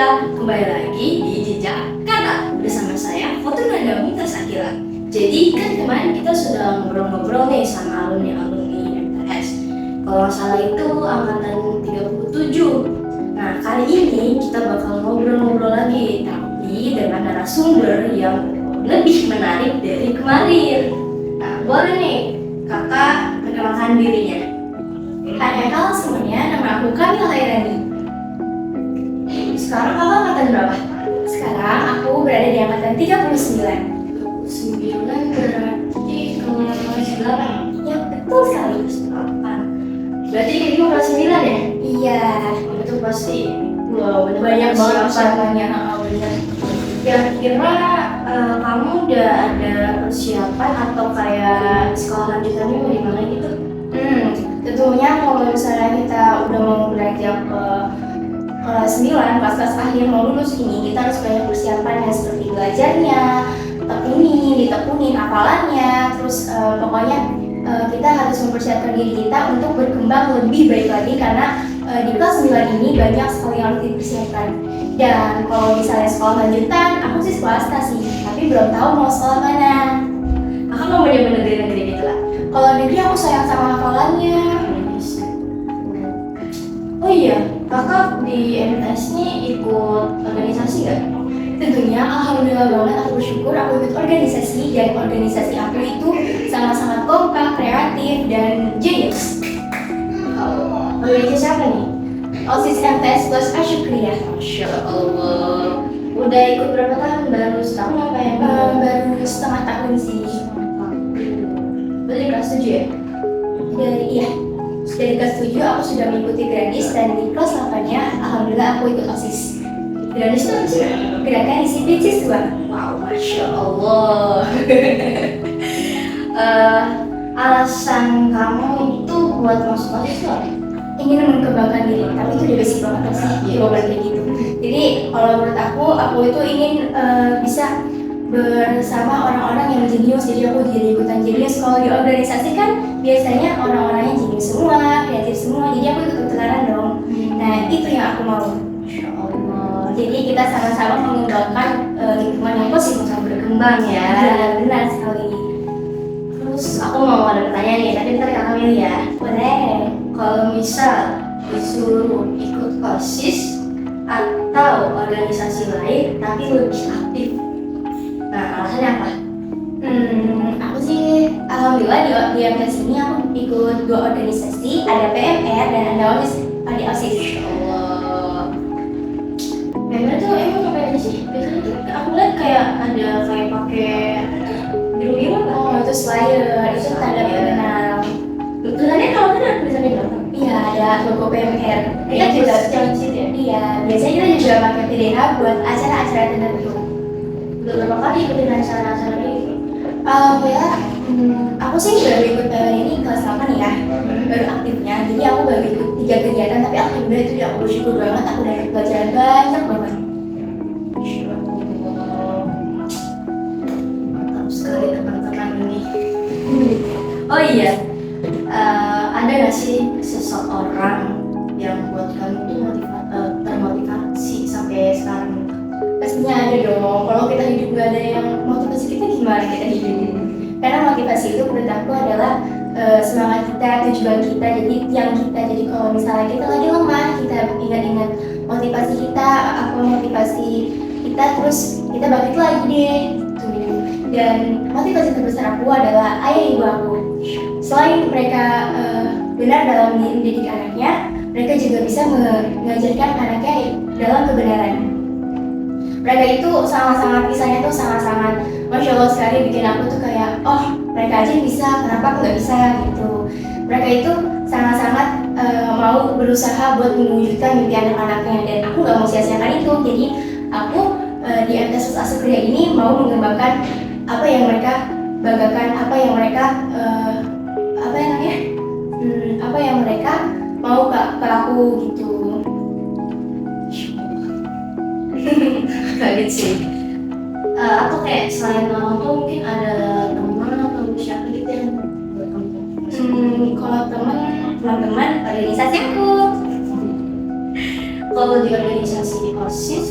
kembali lagi di Jejak Kata bersama saya Fortunada Mumtaz Akila. Jadi kan kemarin kita sudah ngobrol-ngobrol nih sama alumni MTS. Kalau nggak salah itu angkatan 37. Nah kali ini kita bakal ngobrol-ngobrol lagi, tapi dengan narasumber yang lebih menarik dari kemarin. Nah boleh nih kakak perkenalkan dirinya. Hai halo semuanya, nama aku Kamila Hairani. Sekarang kakak angkatan berapa? Sekarang aku berada di angkatan 39. 9 berarti kelas 8. Ya betul sekali. Berarti ini mau kelas 9 ya? Iya. Itu pasti wow, banyak banget persiapannya. bener. Kira-kira kamu udah ada persiapan atau kayak sekolah lanjutannya mau di mana gitu? Tentunya kalau misalnya kita udah mau beranjak ke kelas 9, kelas akhir mau lulus ini, kita harus banyak persiapan ya, seperti belajarnya, ditekunin hafalannya, terus pokoknya kita harus mempersiapkan diri kita untuk berkembang lebih baik lagi karena di kelas 9 ini banyak sekali yang harus dipersiapkan. Dan kalau misalnya sekolah lanjutan, aku sih swasta sih, tapi belum tahu mau sekolah mana. Kakak mau bener-bener negeri gitu lah. Kalau negeri aku sayang sama hafalannya. Oh iya, kakak di MTS ini ikut organisasi nggak? Tentunya alhamdulillah banget, aku bersyukur aku ikut organisasi, dan organisasi aku itu sangat-sangat kompak, kreatif, dan jenius. Organisasi siapa nih? OSIS MTS plus Asyukriya. Masya Allah. Udah ikut berapa tahun? Baru setahun apa ya? Baru setengah tahun sih. Berarti kelas 7 ya? Dari kelas 7 aku sudah mengikuti Grandis, dan di kelas 8-nya alhamdulillah aku ikut OSIS. Grandis itu apa sih? Gerakan Disiplin Siswa. Wow, Masya Allah. Alasan kamu itu buat masuk OSIS itu apa? Ingin mengembangkan diri, tapi itu udah basic banget sih jawaban kayak gitu. Jadi kalau menurut aku itu ingin bisa bersama orang-orang yang jenius, jadi aku jadi ikutan jenius. Kalau di organisasi kan biasanya orang-orangnya jenius semua, kreatif semua, jadi aku ikut ketularan dong. Nah itu yang aku mau. Masya Allah. Jadi kita sama-sama mengembangkan lingkungan yang positif untuk berkembang ya. Benar sekali. Terus aku mau ada pertanyaan nih, tapi ntar kakak milih ya. Boleh. Kalau misal disuruh ikut OSIS atau organisasi lain tapi lebih aktif, nah alasannya apa? Aku sih alhamdulillah di MTS ini aku ikut 2 organisasi, ada PMR dan ada OSIS. Masya Allah. PMR tuh emang ngapain aja sih? Biasanya tuh aku lihat kayak ada kayak pakai biru-biru kan? Oh itu flyer, itu tanda pengenal. Tulisannya kalau kan ada tulisannya berapa? Iya ada logo PMR. Kita Iya, juga jalan situ ya? Iya, biasanya kita juga pakai PDH buat acara-acara tertentu. Udah berapa kali ikutin acara-acara kayak gitu? Aku sih baru ikut PMR ini kelas 8 ya, baru aktifnya. Jadi aku baru ikut 3 kegiatan, tapi alhamdulillah itu aku bersyukur banget, aku dapat pelajaran banyak banget. Masya Allah. Mantap sekali teman-teman ini. Oh iya, ada nggak sih seseorang yang buat kamu tuh termotivasi sampai sekarang? Pastinya ada dong, kalau kita hidup gak ada yang motivasi kita, gimana kita hidup? Karena motivasi itu menurut aku adalah semangat kita, tujuan kita, jadi tiang kita. Jadi kalau misalnya kita lagi lemah, kita ingat-ingat motivasi kita, apa motivasi kita, terus kita bangkit lagi deh gitu. Dan motivasi terbesar aku adalah ayah ibu aku. Selain mereka benar dalam mendidik anaknya, mereka juga bisa mengajarkan anaknya dalam kebenaran. Mereka itu sangat-sangat, kisahnya tuh sangat-sangat Masya Allah sekali, bikin aku tuh kayak, oh mereka aja bisa, kenapa aku nggak bisa gitu. Mereka itu sangat-sangat mau berusaha buat mewujudkan mimpi anak-anaknya, dan aku nggak mau sia-siakan itu. Jadi aku di MTS Asyukriya ini mau mengembangkan apa yang mereka banggakan, apa yang mereka apa yang mereka mau ke aku gitu. Kaget sih. Aku kayak selain orang tua mungkin ada teman atau siapa gitu yang buat kamu? Kalau teman-teman organisasi aku. Kalau di organisasi OSIS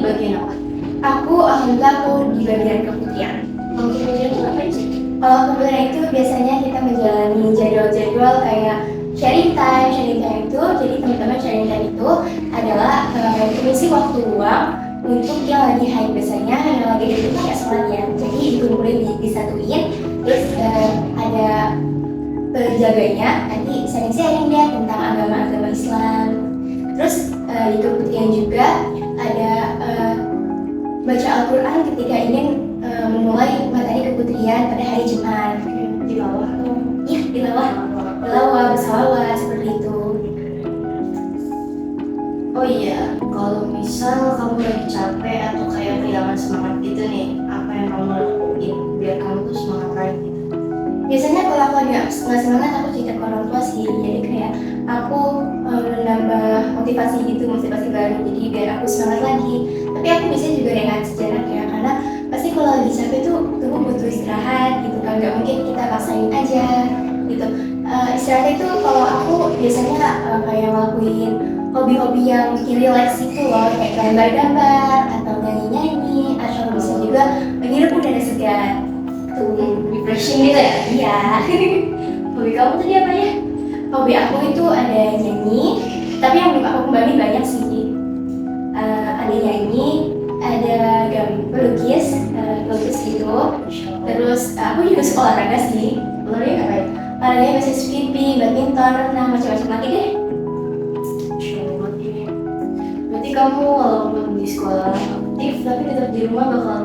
bagian apa? Alhamdulillah aku di bagian keputihan. Kalau kemudian itu apa sih? Kalau kemudian itu biasanya kita menjalani jadwal-jadwal kayak sharing time itu, jadi teman-teman sharing time itu adalah mengisi waktu luang untuk yang lagi haid biasanya, yang lagi itu kan nggak sholat ya, jadi dikumpulin disatuin, terus ada penjaganya nanti sharing-sharing deh tentang agama-agama Islam. Terus di keputihan juga ada baca Al-Quran ketika ingin memulai materi keputrian pada hari Jumat. Tilawah atau? Iya, tilawah, bersalawat seperti itu. Oh iya, kalau misal kamu lagi capek atau kayak kehilangan semangat gitu nih, apa yang kamu lakuin biar kamu tuh semangat lagi gitu? Biasanya kalau aku nggak semangat, aku cerita ke orang tua sih. Jadi kayak aku menambah motivasi baru. Jadi biar aku semangat lagi. Tapi aku biasanya juga rehat sejenak ya, karena pasti kalau lagi capek tuh tubuh butuh istirahat gitu kan. Nggak mungkin kita paksain aja gitu. Istirahat itu kalau aku biasanya kayak ngelakuin hobi-hobi yang bikin relax itu loh, kayak gambar-gambar atau nyanyi-nyanyi, atau bisa juga menghirup udara segar. Refreshing gitu ya? Iya. Hobi kamu tadi apa ya? Hobi aku itu ada nyanyi, tapi yang belum aku kembali banyak sih. Ada nyanyi, ada lukis gitu. Terus aku juga suka olahraga sih. Olahraga apa ya? Olahraga bisa skipping, badminton, renang, macam-macam lagi deh. Berarti kamu walaupun di sekolah aktif, tapi tetap di rumah bakal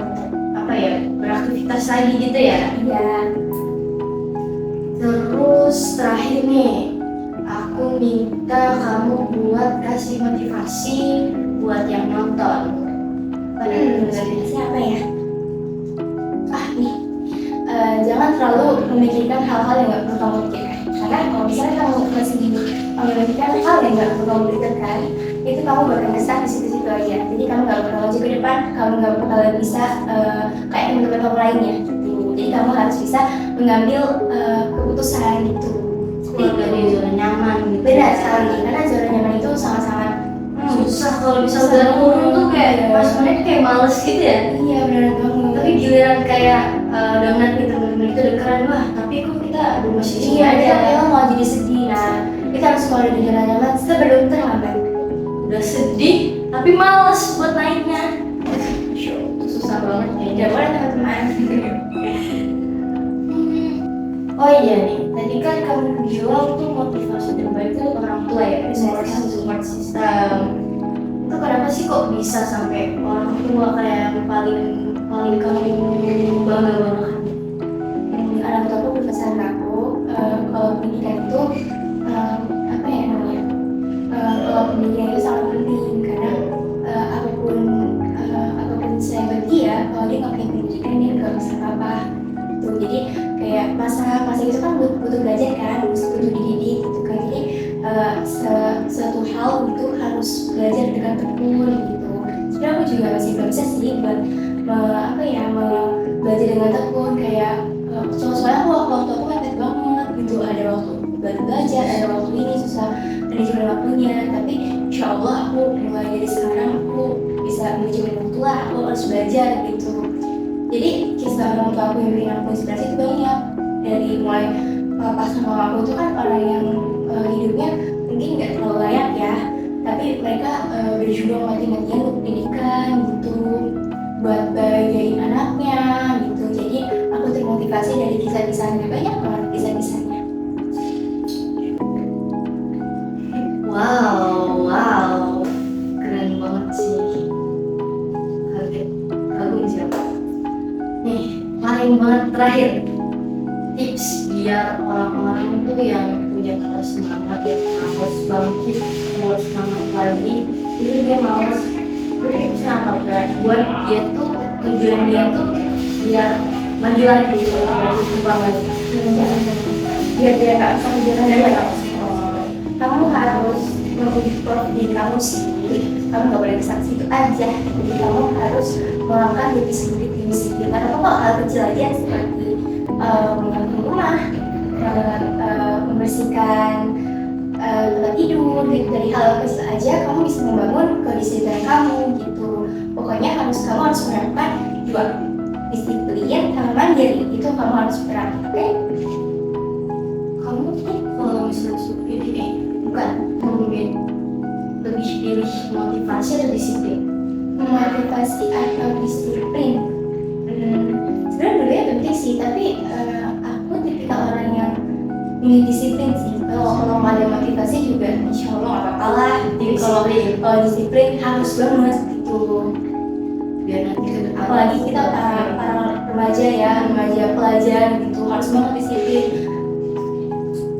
apa ya, beraktivitas lagi gitu ya? Iya. Terus terakhir nih, aku minta kamu buat kasih motivasi buat yang nonton. Siapa ya? Nih, jangan terlalu memikirkan hal-hal yang nggak perlu kamu pikirkan. Karena kalau misalnya kamu masih memikirkan hal yang nggak perlu kamu pikirkan, itu kamu bakal ngestak di situ-situ aja. Jadi kamu nggak bakal maju ke depan, kamu nggak bakal bisa kayak teman-teman kamu lainnya. Gitu. Jadi kamu harus bisa mengambil keputusan gitu. Keluar dari zona nyaman gitu. Benar sekali, karena zona nyaman itu sangat-sangat susah. Kalau misalnya udah turun tuh kayak pas mereka kayak males gitu ya. Iya benar banget. Tapi giliran kayak udah ngeliat nih temen-temen itu udah keren, wah tapi kok kita masih sini Iya, aja. kita mau jadi sedih. Nah, kita harus keluar dari zona nyaman sebelum terlambat. Udah sedih tapi males buat naiknya. Itu susah banget ya. Tidak boleh teman-teman. Oh iya nih, tadi kan kamu bilang tuh motivasi terbaik itu orang tua ya, support system. Itu kenapa sih kok bisa sampai orang tua kayak yang paling kamu bangga-banggakan? Orang tua aku berpesan ke aku kalau pendidikan itu apa ya namanya? Kalau pendidikan itu sangat penting karena apapun saya bagi ya, kalau dia nggak punya pendidikan dia nggak bisa apa-apa. Tuh, jadi kayak masa itu kan butuh belajar kan, butuh dididik gitu kan. Jadi suatu hal itu harus belajar dengan tekun gitu. Sebenarnya aku juga masih belum bisa sih buat belajar dengan tekun kayak soalnya waktu aku mepet banget gitu, ada waktu buat belajar, ada waktu ini susah manajemen waktunya. Tapi insya Allah aku mulai dari sekarang aku bisa manajemen waktu lah, aku harus belajar gitu. Jadi kisah orang tua aku yang bikin aku inspirasi itu banyak, dari mulai papa sama mama aku itu kan orang yang hidupnya mungkin nggak terlalu layak ya, tapi mereka berjuang mati-matian untuk pendidikan gitu, buat bahagiain anaknya gitu. Jadi aku termotivasi dari kisah-kisahnya, banyak banget kisah-kisahnya. Wow, keren banget sih. Kaget, kagum siapa? Nih, paling banget terakhir, tips biar orang-orang tuh yang punya kata semangat, yang harus bangkit, harus semangat lagi, itu dia males. Jadi bisa apa buat dia tuh, tujuan dia tuh biar maju lagi, biar berkembang lagi. Biar dia nggak usah jalan dan nggak usah kamu harus membuat diri kamu sendiri. Kamu nggak boleh kesan situ aja, jadi kamu harus melangkah demi sendiri. Karena kok hal kecil aja seperti membangun rumah, membersihkan tempat tidur gitu. Dari hal kecil aja kamu bisa membangun kedisiplinan kamu gitu. Pokoknya harus menerapkan dua, disiplin sama mandiri. Itu kamu harus berani, oke? Kamu tuh kalau misalnya disiplin ini bukan ngomongin lebih pilih motivasi atau disiplin? Motivasi atau disiplin? Sebenarnya dua-duanya penting sih, tapi aku tipikal orang yang milih disiplin sih. Kalau nggak ada motivasi juga insya Allah nggak apa-apa lah. Jadi kalau disiplin harus banget gitu. Biar nanti ke depan Apalagi kita para remaja ya, remaja pelajar gitu, harus banget disiplin.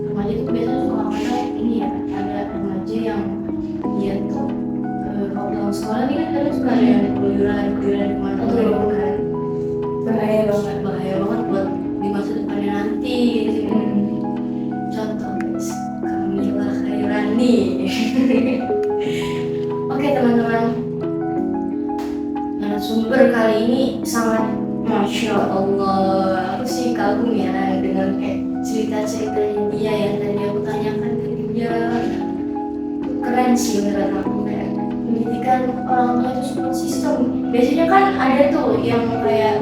remaja tuh biasanya suka ngomongnya ini ya, ada remaja yang dia tuh kalau pulang sekolah nih kan kadang suka ada yang keluyuran kemana Betul. kan, Bahaya banget. bahaya banget buat di masa depannya nanti gitu. Contoh guys, Kamila Khairani. Oke teman-teman, narasumber kali ini sangat Masya Allah. Aku sih kagum ya dengan cerita-ceritanya dia yang tadi aku tanyakan ke dia. Keren sih menurut aku, kayak pendidikan orang tua itu support system. Biasanya kan ada tuh yang kayak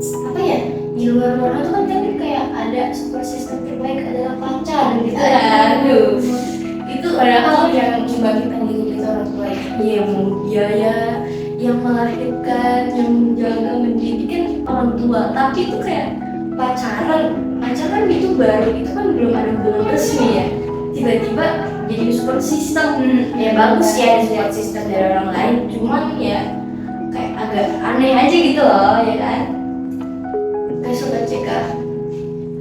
apa ya, di luar-luar itu kan tapi kayak ada support system terbaik adalah pacar gitu ya. Aduh, itu Padahal yang membangkitkan diri itu orang tua ya. iya mau biaya yang melahirkan, yang menjaga, mendidik kan orang tua, tapi itu kayak pacaran itu baru, itu kan belum ada hubungan resmi ya, tiba-tiba jadi support system. Ya bagus ya ada support system dari orang lain, cuman ya kayak agak aneh aja gitu loh ya kan. Oke sobat CK,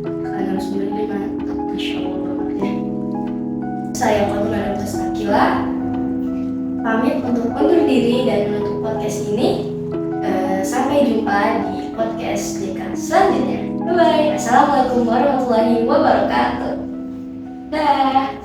kalian harus beli mantap, Masya Allah banget ya. Saya Fatima Akila pamit untuk undur diri dan menutup podcast ini. Sampai jumpa di podcast DK selanjutnya. Bye bye. Assalamualaikum warahmatullahi wabarakatuh. Dah.